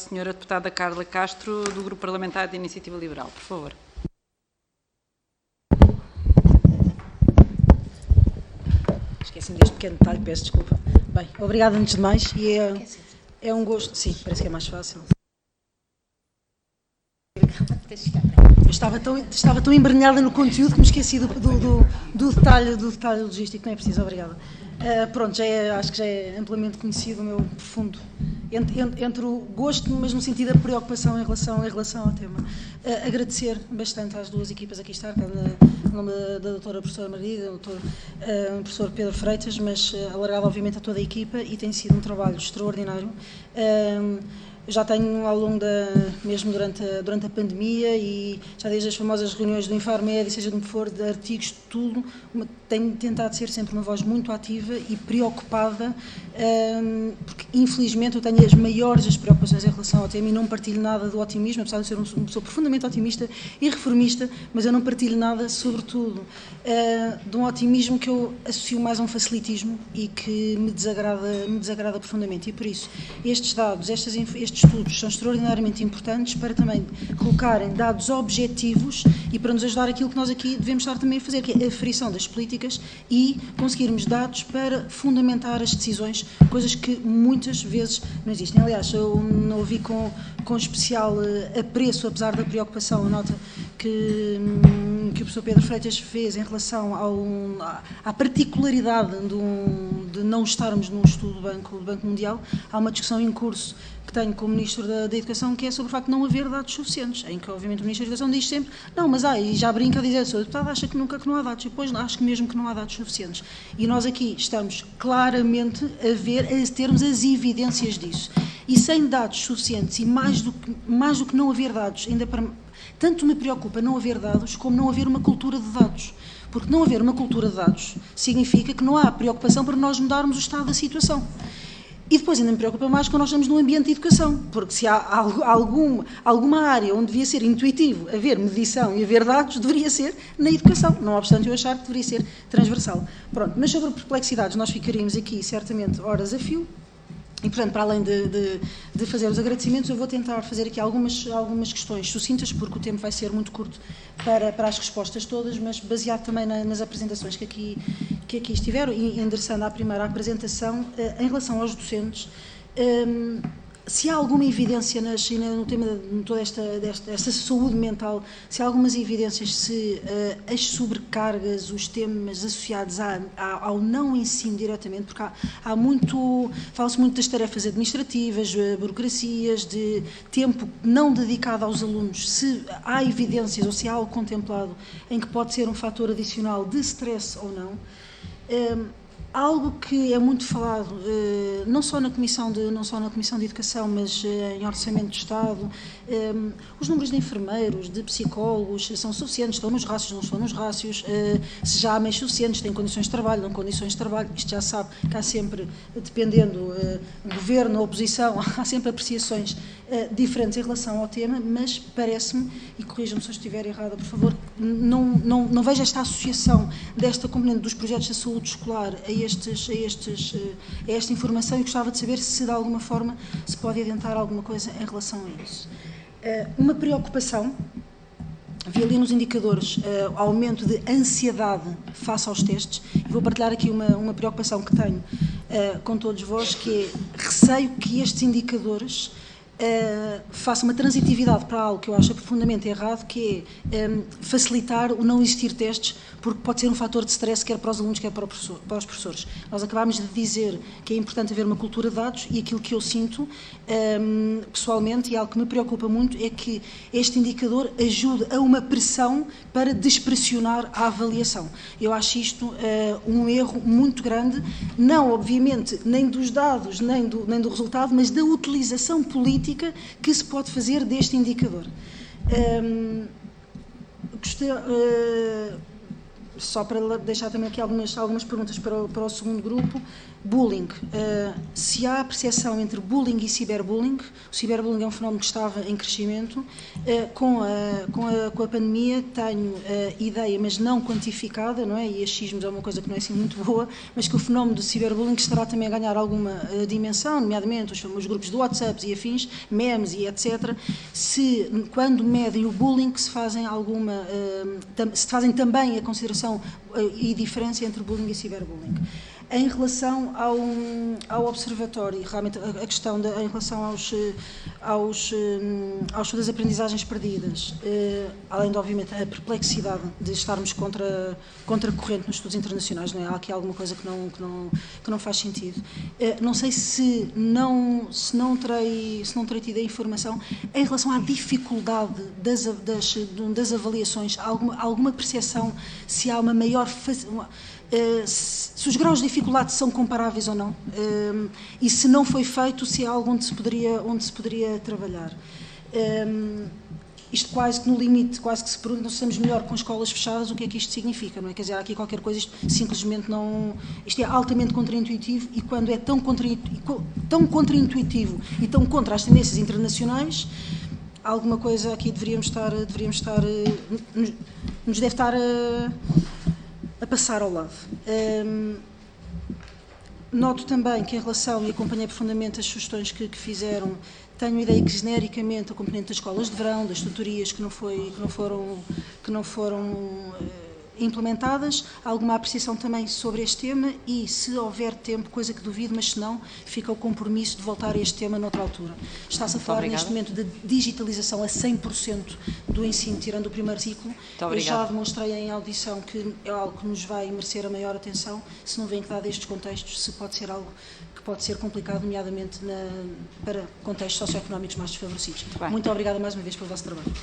senhora deputada Carla Castro, do Grupo Parlamentar da Iniciativa Liberal. Por favor. Esqueci-me deste pequeno detalhe, peço desculpa. Bem, obrigada antes de mais e é um gosto. Sim, parece que é mais fácil. Eu estava tão embrenhada no conteúdo que me esqueci do detalhe logístico, não é preciso, obrigada. Pronto, acho que já é amplamente conhecido o meu profundo, entre o gosto, mas no sentido da preocupação em relação ao tema. Agradecer bastante às duas equipas aqui estar, em nome da doutora professora Margarida, do doutor professor Pedro Freitas, mas alargado obviamente a toda a equipa, e tem sido um trabalho extraordinário. Já tenho ao longo mesmo durante a pandemia, e já desde as famosas reuniões do Infarmed, seja de onde for, de artigos, tudo, tenho tentado ser sempre uma voz muito ativa e preocupada, porque infelizmente eu tenho as maiores preocupações em relação ao tema e não partilho nada do otimismo, apesar de ser uma pessoa profundamente otimista e reformista, mas eu não partilho nada, sobretudo, de um otimismo que eu associo mais a um facilitismo e que me desagrada profundamente, e por isso estes dados, estes estudos são extraordinariamente importantes para também colocarem dados objetivos e para nos ajudar aquilo que nós aqui devemos estar também a fazer, que é a aferição das políticas e conseguirmos dados para fundamentar as decisões, coisas que muitas vezes não existem. Aliás, eu não ouvi com especial apreço, apesar da preocupação, a nota que o professor Pedro Freitas fez em relação à particularidade de não estarmos num estudo do Banco Mundial. Há uma discussão em curso que tenho com o Ministro da Educação, que é sobre o facto de não haver dados suficientes, em que obviamente o Ministro da Educação diz sempre, não, mas e já brinca a dizer, o deputado acha que nunca que não há dados, e depois acho que mesmo que não há dados suficientes. E nós aqui estamos claramente a termos as evidências disso. E sem dados suficientes, e mais do que não haver dados, tanto me preocupa não haver dados, como não haver uma cultura de dados. Porque não haver uma cultura de dados significa que não há preocupação para nós mudarmos o estado da situação. E depois ainda me preocupa mais quando nós estamos num ambiente de educação, porque se há alguma área onde devia ser intuitivo haver medição e haver dados, deveria ser na educação, não obstante eu achar que deveria ser transversal. Pronto, mas sobre perplexidades nós ficaríamos aqui certamente horas a fio. E, portanto, para além de fazer os agradecimentos, eu vou tentar fazer aqui algumas questões sucintas, porque o tempo vai ser muito curto para as respostas todas, mas baseado também nas apresentações que aqui estiveram, e endereçando à primeira apresentação, em relação aos docentes, se há alguma evidência no tema de toda esta saúde mental, se há algumas evidências se as sobrecargas, os temas associados ao não ensino diretamente, porque fala-se muito das tarefas administrativas, burocracias, de tempo não dedicado aos alunos, se há evidências ou se há algo contemplado em que pode ser um fator adicional de stress ou não. Algo que é muito falado, não só na Comissão de Educação, mas em Orçamento de Estado, os números de enfermeiros, de psicólogos, são suficientes, estão nos rácios, não estão nos rácios, se já há meios suficientes, têm condições de trabalho, não condições de trabalho, isto já sabe que há sempre, dependendo do governo, oposição, há sempre apreciações diferentes em relação ao tema, mas parece-me, e corrijam-me se eu estiver errada, por favor, não vejo esta associação desta componente dos projetos da saúde escolar a esta informação, e gostava de saber se de alguma forma se pode adiantar alguma coisa em relação a isso. Uma preocupação, vi ali nos indicadores aumento de ansiedade face aos testes, e vou partilhar aqui uma preocupação que tenho com todos vós, que é receio que estes indicadores faça uma transitividade para algo que eu acho profundamente errado, que é facilitar o não existir testes, porque pode ser um fator de stress quer para os alunos, quer para os professores. Nós acabámos de dizer que é importante haver uma cultura de dados, e aquilo que eu sinto pessoalmente, e algo que me preocupa muito, é que este indicador ajude a uma pressão para despressionar a avaliação. Eu acho isto um erro muito grande, não obviamente nem dos dados, nem do resultado, mas da utilização política que se pode fazer deste indicador. Só para deixar também aqui algumas perguntas para o segundo grupo, Bullying. Se há percepção entre bullying e ciberbullying, o ciberbullying é um fenómeno que estava em crescimento. Com a pandemia tenho ideia, mas não quantificada, não é? E achismos é uma coisa que não é assim muito boa, mas que o fenómeno do ciberbullying estará também a ganhar alguma dimensão, nomeadamente os grupos de WhatsApp e afins, memes e etc. Quando medem o bullying, se fazem também a consideração e diferença entre bullying e ciberbullying. Em relação ao observatório, realmente a questão em relação aos das aprendizagens perdidas, além de, obviamente, a perplexidade de estarmos contra a corrente nos estudos internacionais, não é? Há aqui alguma coisa que não faz sentido. Não sei se não terei tido a informação em relação à dificuldade das avaliações, alguma percepção se há uma maior se os graus de dificuldade são comparáveis ou não, e se não foi feito, se há algo onde se poderia trabalhar. Isto quase que no limite, quase que se pergunta se estamos melhor com escolas fechadas, o que é que isto significa, não é? Quer dizer, há aqui qualquer coisa, isto simplesmente não... Isto é altamente contraintuitivo, e quando é tão contraintuitivo e tão contra as tendências internacionais, alguma coisa aqui nos deve estar a passar ao lado. Noto também que, em relação, e acompanhei profundamente as sugestões que fizeram, tenho a ideia que, genericamente, a componente das escolas de verão, das tutorias que não foram implementadas, há alguma apreciação também sobre este tema, e se houver tempo, coisa que duvido, mas se não, fica o compromisso de voltar a este tema noutra altura. Está-se a falar neste momento de digitalização a 100% do ensino, tirando o primeiro ciclo. Eu já demonstrei em audição que é algo que nos vai merecer a maior atenção, se não vem que, dado estes contextos, se pode ser algo que pode ser complicado, nomeadamente para contextos socioeconómicos mais desfavorecidos. Muito obrigada mais uma vez pelo vosso trabalho.